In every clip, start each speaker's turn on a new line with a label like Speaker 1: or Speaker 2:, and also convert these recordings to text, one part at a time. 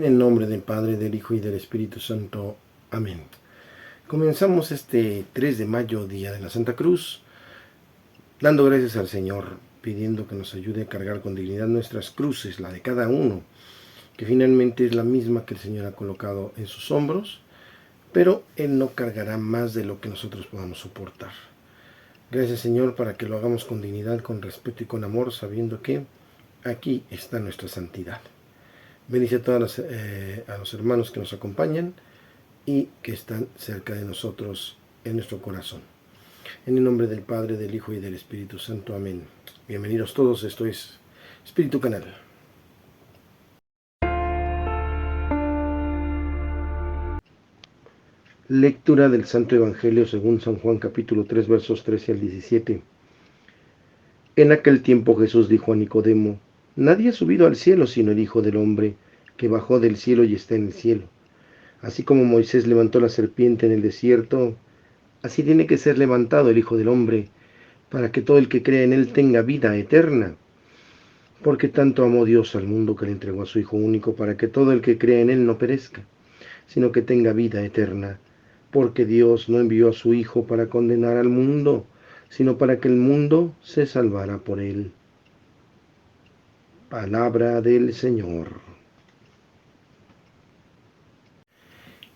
Speaker 1: el nombre del Padre, del Hijo y del Espíritu Santo. Amén. Comenzamos este 3 de mayo, Día de la Santa Cruz, dando gracias al Señor, pidiendo que nos ayude a cargar con dignidad nuestras cruces, la de cada uno, que finalmente es la misma que el Señor ha colocado en sus hombros, pero Él no cargará más de lo que nosotros podamos soportar. Gracias, Señor, para que lo hagamos con dignidad, con respeto y con amor, sabiendo que aquí está nuestra santidad. Bendice a todos a los hermanos que nos acompañan y que están cerca de nosotros en nuestro corazón. En el nombre del Padre, del Hijo y del Espíritu Santo. Amén. Bienvenidos todos, esto es Espíritu Canal. Lectura del Santo Evangelio según San Juan, capítulo 3, versos 13 al 17. En aquel tiempo Jesús dijo a Nicodemo: Nadie ha subido al cielo sino el Hijo del Hombre, que bajó del cielo y está en el cielo. Así como Moisés levantó la serpiente en el desierto, así tiene que ser levantado el Hijo del Hombre, para que todo el que cree en él tenga vida eterna. Porque tanto amó Dios al mundo que le entregó a su Hijo único, para que todo el que cree en él no perezca, sino que tenga vida eterna. Porque Dios no envió a su Hijo para condenar al mundo, sino para que el mundo se salvara por él. Palabra del Señor.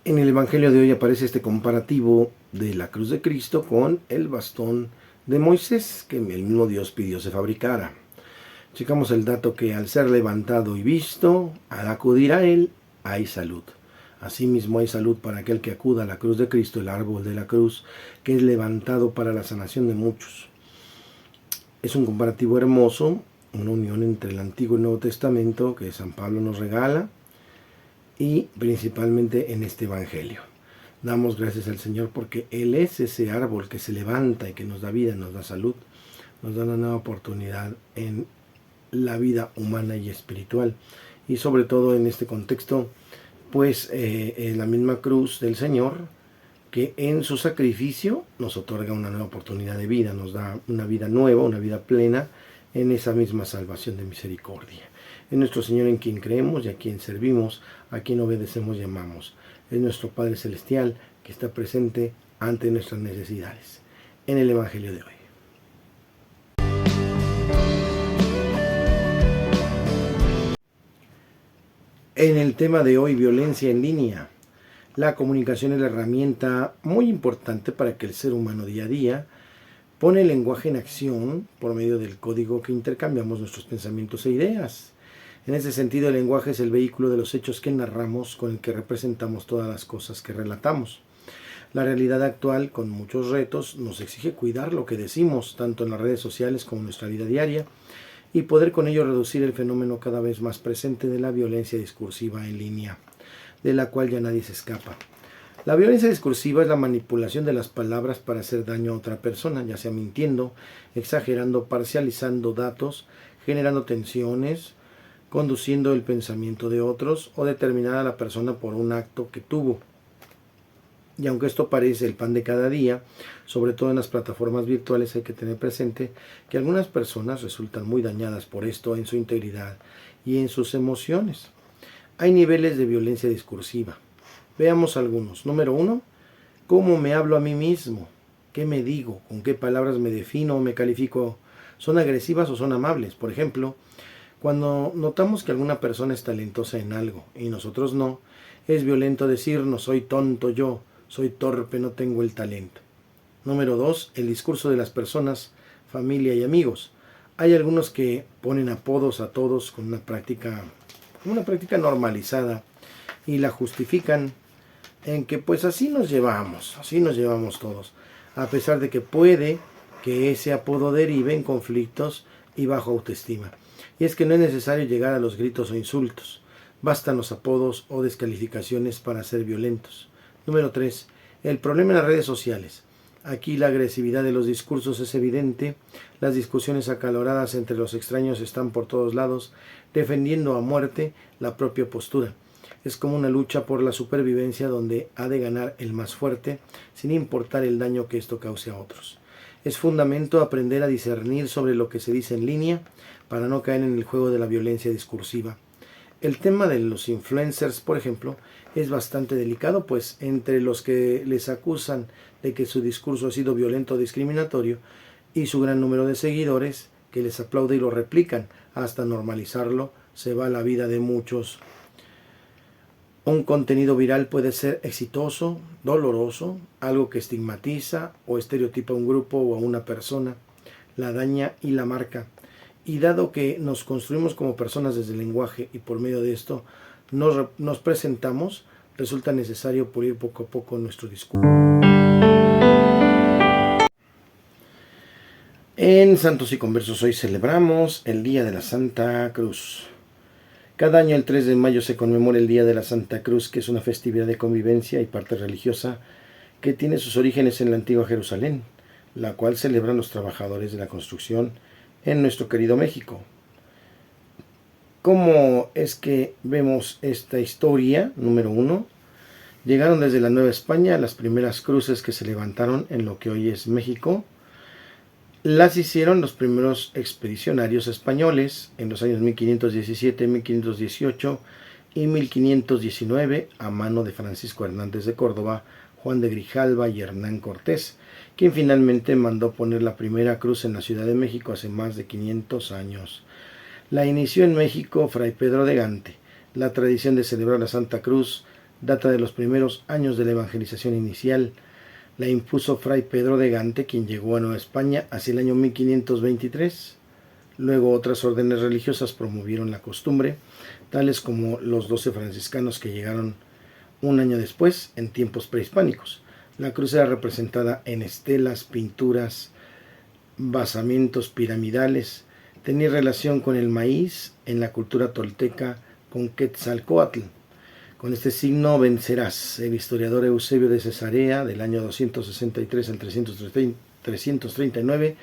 Speaker 1: En el Evangelio de hoy aparece este comparativo de la cruz de Cristo con el bastón de Moisés, que el mismo Dios pidió se fabricara. Checamos el dato que al ser levantado y visto, al acudir a él, hay salud. Asimismo hay salud para aquel que acuda a la cruz de Cristo, el árbol de la cruz, que es levantado para la sanación de muchos. Es un comparativo hermoso, una unión entre el Antiguo y el Nuevo Testamento que San Pablo nos regala, y principalmente en este Evangelio. Damos gracias al Señor porque Él es ese árbol que se levanta y que nos da vida, nos da salud, nos da una nueva oportunidad en la vida humana y espiritual. Y sobre todo en este contexto, pues la misma cruz del Señor, que en su sacrificio nos otorga una nueva oportunidad de vida, nos da una vida nueva, una vida plena en esa misma salvación de misericordia. Es nuestro Señor en quien creemos y a quien servimos, a quien obedecemos y amamos. Es nuestro Padre Celestial que está presente ante nuestras necesidades. En el Evangelio de hoy. En el tema de hoy, violencia en línea. La comunicación es la herramienta muy importante para que el ser humano día a día pone el lenguaje en acción por medio del código que intercambiamos nuestros pensamientos e ideas. En ese sentido, el lenguaje es el vehículo de los hechos que narramos, con el que representamos todas las cosas que relatamos. La realidad actual, con muchos retos, nos exige cuidar lo que decimos, tanto en las redes sociales como en nuestra vida diaria, y poder con ello reducir el fenómeno cada vez más presente de la violencia discursiva en línea, de la cual ya nadie se escapa. La violencia discursiva es la manipulación de las palabras para hacer daño a otra persona, ya sea mintiendo, exagerando, parcializando datos, generando tensiones, conduciendo el pensamiento de otros o determinar a la persona por un acto que tuvo. Y aunque esto parece el pan de cada día, sobre todo en las plataformas virtuales, hay que tener presente que algunas personas resultan muy dañadas por esto en su integridad y en sus emociones. Hay niveles de violencia discursiva. Veamos algunos. Número 1, ¿cómo me hablo a mí mismo? ¿Qué me digo? ¿Con qué palabras me defino o me califico? ¿Son agresivas o son amables? Por ejemplo, cuando notamos que alguna persona es talentosa en algo y nosotros no, es violento decirnos: soy tonto yo, soy torpe, no tengo el talento. Número 2, el discurso de las personas, familia y amigos. Hay algunos que ponen apodos a todos con una práctica normalizada y la justifican en que pues así nos llevamos todos, a pesar de que puede que ese apodo derive en conflictos y baja autoestima. Y es que no es necesario llegar a los gritos o insultos, bastan los apodos o descalificaciones para ser violentos. Número 3, el problema en las redes sociales. Aquí la agresividad de los discursos es evidente, las discusiones acaloradas entre los extraños están por todos lados, defendiendo a muerte la propia postura. Es como una lucha por la supervivencia donde ha de ganar el más fuerte, sin importar el daño que esto cause a otros. Es fundamental aprender a discernir sobre lo que se dice en línea para no caer en el juego de la violencia discursiva. El tema de los influencers, por ejemplo, es bastante delicado, pues entre los que les acusan de que su discurso ha sido violento o discriminatorio y su gran número de seguidores que les aplauden y lo replican hasta normalizarlo, se va la vida de muchos. Un contenido viral puede ser exitoso, doloroso, algo que estigmatiza o estereotipa a un grupo o a una persona, la daña y la marca. Y dado que nos construimos como personas desde el lenguaje y por medio de esto nos presentamos, resulta necesario pulir poco a poco nuestro discurso. En Santos y Conversos hoy celebramos el Día de la Santa Cruz. Cada año el 3 de mayo se conmemora el Día de la Santa Cruz, que es una festividad de convivencia y parte religiosa que tiene sus orígenes en la antigua Jerusalén, la cual celebran los trabajadores de la construcción en nuestro querido México. ¿Cómo es que vemos esta historia? Número 1. Llegaron desde la Nueva España las primeras cruces que se levantaron en lo que hoy es México. Las hicieron los primeros expedicionarios españoles en los años 1517, 1518 y 1519 a mano de Francisco Hernández de Córdoba, Juan de Grijalva y Hernán Cortés, quien finalmente mandó poner la primera cruz en la Ciudad de México hace más de 500 años. La inició en México Fray Pedro de Gante. La tradición de celebrar la Santa Cruz data de los primeros años de la evangelización inicial. La impuso Fray Pedro de Gante, quien llegó a Nueva España hacia el año 1523. Luego otras órdenes religiosas promovieron la costumbre, tales como los 12 franciscanos que llegaron un año después, en tiempos prehispánicos. La cruz era representada en estelas, pinturas, basamentos piramidales. Tenía relación con el maíz en la cultura tolteca, con Quetzalcóatl. Con este signo vencerás. El historiador Eusebio de Cesarea, del año 263 al 339,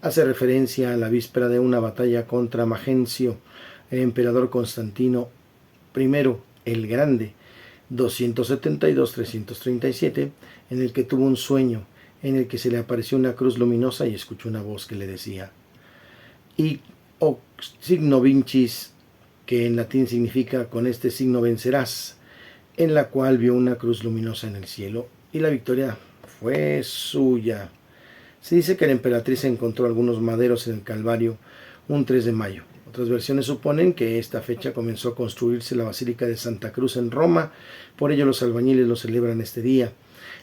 Speaker 1: hace referencia a la víspera de una batalla contra Magencio, el emperador Constantino I el Grande, 272-337, en el que tuvo un sueño, en el que se le apareció una cruz luminosa y escuchó una voz que le decía: y signo vincis, que en latín significa con este signo vencerás, en la cual vio una cruz luminosa en el cielo y la victoria fue suya. Se dice que la emperatriz encontró algunos maderos en el Calvario un 3 de mayo. Otras versiones suponen que esta fecha comenzó a construirse la Basílica de Santa Cruz en Roma, por ello los albañiles lo celebran este día.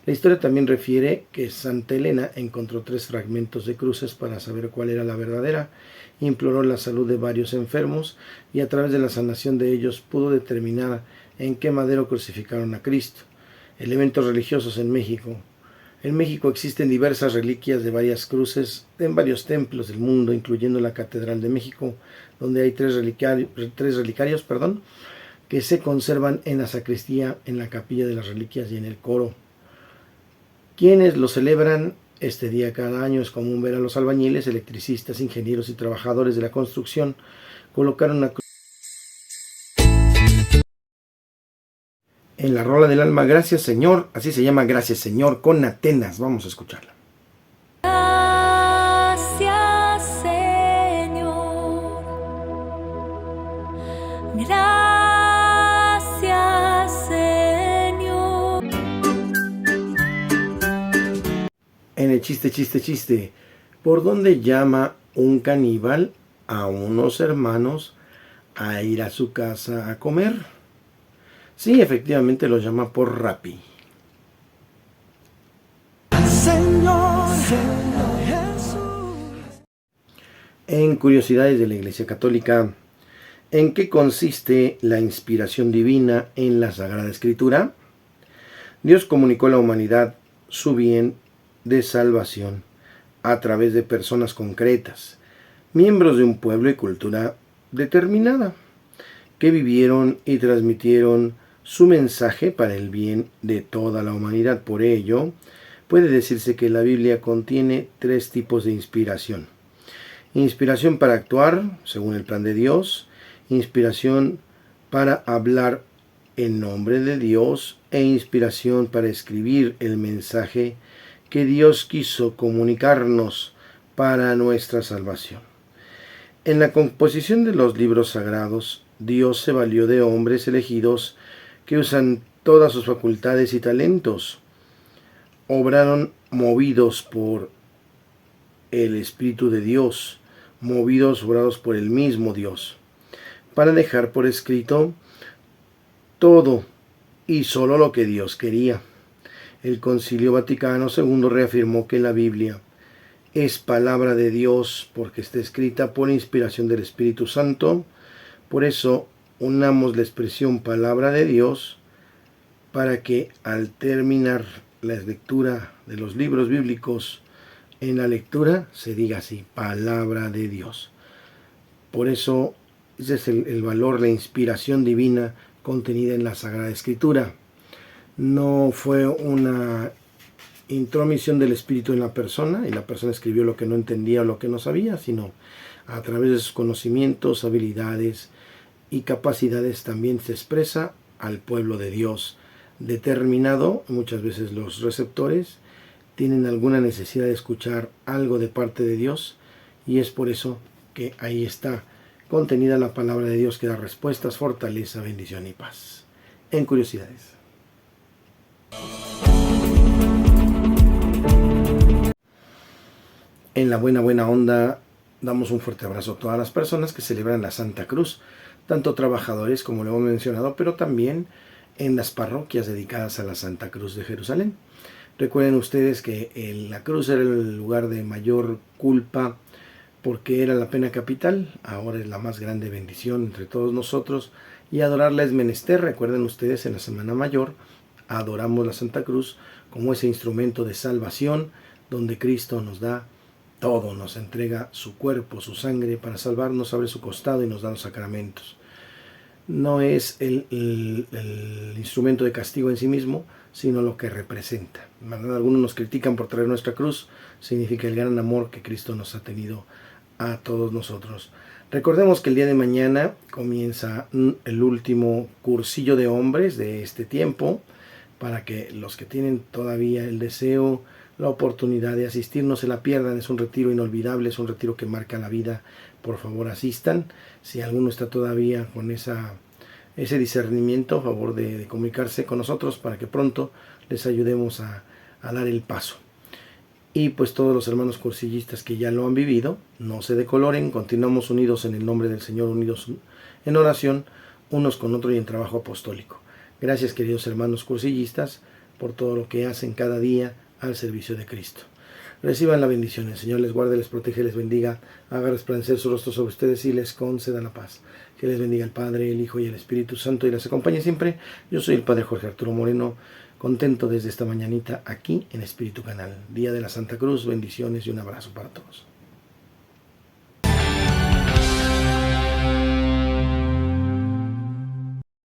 Speaker 1: La historia también refiere que Santa Elena encontró 3 fragmentos de cruces para saber cuál era la verdadera, imploró la salud de varios enfermos y a través de la sanación de ellos pudo determinar en qué madero crucificaron a Cristo. Elementos religiosos en México. En México existen diversas reliquias de varias cruces en varios templos del mundo, incluyendo la Catedral de México, donde hay tres relicarios, que se conservan en la sacristía, en la capilla de las reliquias y en el coro. Quienes lo celebran este día cada año es común ver a los albañiles, electricistas, ingenieros y trabajadores de la construcción colocar una cruz en la rola del alma. Gracias Señor, así se llama Gracias Señor, con Atenas. Vamos a escucharla.
Speaker 2: Gracias Señor, gracias Señor.
Speaker 1: En el chiste, ¿por dónde llama un caníbal a unos hermanos a ir a su casa a comer? Sí, efectivamente lo llama por Rappi. Señor Jesús. En curiosidades de la Iglesia Católica, ¿en qué consiste la inspiración divina en la Sagrada Escritura? Dios comunicó a la humanidad su bien de salvación a través de personas concretas, miembros de un pueblo y cultura determinada, que vivieron y transmitieron su mensaje para el bien de toda la humanidad. Por ello, puede decirse que la Biblia contiene 3 tipos de inspiración. Inspiración para actuar, según el plan de Dios. Inspiración para hablar en nombre de Dios. E inspiración para escribir el mensaje que Dios quiso comunicarnos para nuestra salvación. En la composición de los libros sagrados Dios se valió de hombres elegidos que usan todas sus facultades y talentos. Obraron movidos por el Espíritu de Dios, obrados por el mismo Dios, para dejar por escrito todo y solo lo que Dios quería. El Concilio Vaticano II reafirmó que la Biblia es palabra de Dios porque está escrita por inspiración del Espíritu Santo. Por eso unamos la expresión palabra de Dios para que al terminar la lectura de los libros bíblicos, en la lectura se diga así, palabra de Dios. Por eso ese es el valor, la inspiración divina contenida en la Sagrada Escritura. No fue una intromisión del Espíritu en la persona y la persona escribió lo que no entendía o lo que no sabía, sino a través de sus conocimientos, habilidades y capacidades también se expresa al pueblo de Dios determinado. Muchas veces los receptores tienen alguna necesidad de escuchar algo de parte de Dios y es por eso que ahí está contenida la palabra de Dios que da respuestas, fortaleza, bendición y paz. En Curiosidades. En la buena onda damos un fuerte abrazo a todas las personas que celebran la Santa Cruz, tanto trabajadores como lo hemos mencionado, pero también en las parroquias dedicadas a la Santa Cruz de Jerusalén. Recuerden ustedes que la cruz era el lugar de mayor culpa porque era la pena capital, ahora es la más grande bendición entre todos nosotros y adorarla es menester. Recuerden ustedes, en la Semana Mayor adoramos la Santa Cruz como ese instrumento de salvación donde Cristo nos da todo, nos entrega su cuerpo, su sangre para salvarnos, abre su costado y nos da los sacramentos. No es el instrumento de castigo en sí mismo, sino lo que representa. Algunos nos critican por traer nuestra cruz, significa el gran amor que Cristo nos ha tenido a todos nosotros. Recordemos que el día de mañana comienza el último cursillo de hombres de este tiempo, para que los que tienen todavía el deseo, la oportunidad de asistir, no se la pierdan. Es un retiro inolvidable, es un retiro que marca la vida. Por favor, asistan. Si alguno está todavía con ese discernimiento, a favor de comunicarse con nosotros para que pronto les ayudemos a dar el paso. Y pues todos los hermanos cursillistas que ya lo han vivido, no se decoloren, continuamos unidos en el nombre del Señor, unidos en oración, unos con otros y en trabajo apostólico. Gracias, queridos hermanos cursillistas, por todo lo que hacen cada día al servicio de Cristo. Reciban la bendición. El Señor les guarde, les protege, les bendiga, haga resplandecer su rostro sobre ustedes y les conceda la paz. Que les bendiga el Padre, el Hijo y el Espíritu Santo y les acompañe siempre. Yo soy el Padre Jorge Arturo Moreno, contento desde esta mañanita aquí en Espíritu Canal. Día de la Santa Cruz, bendiciones y un abrazo para todos.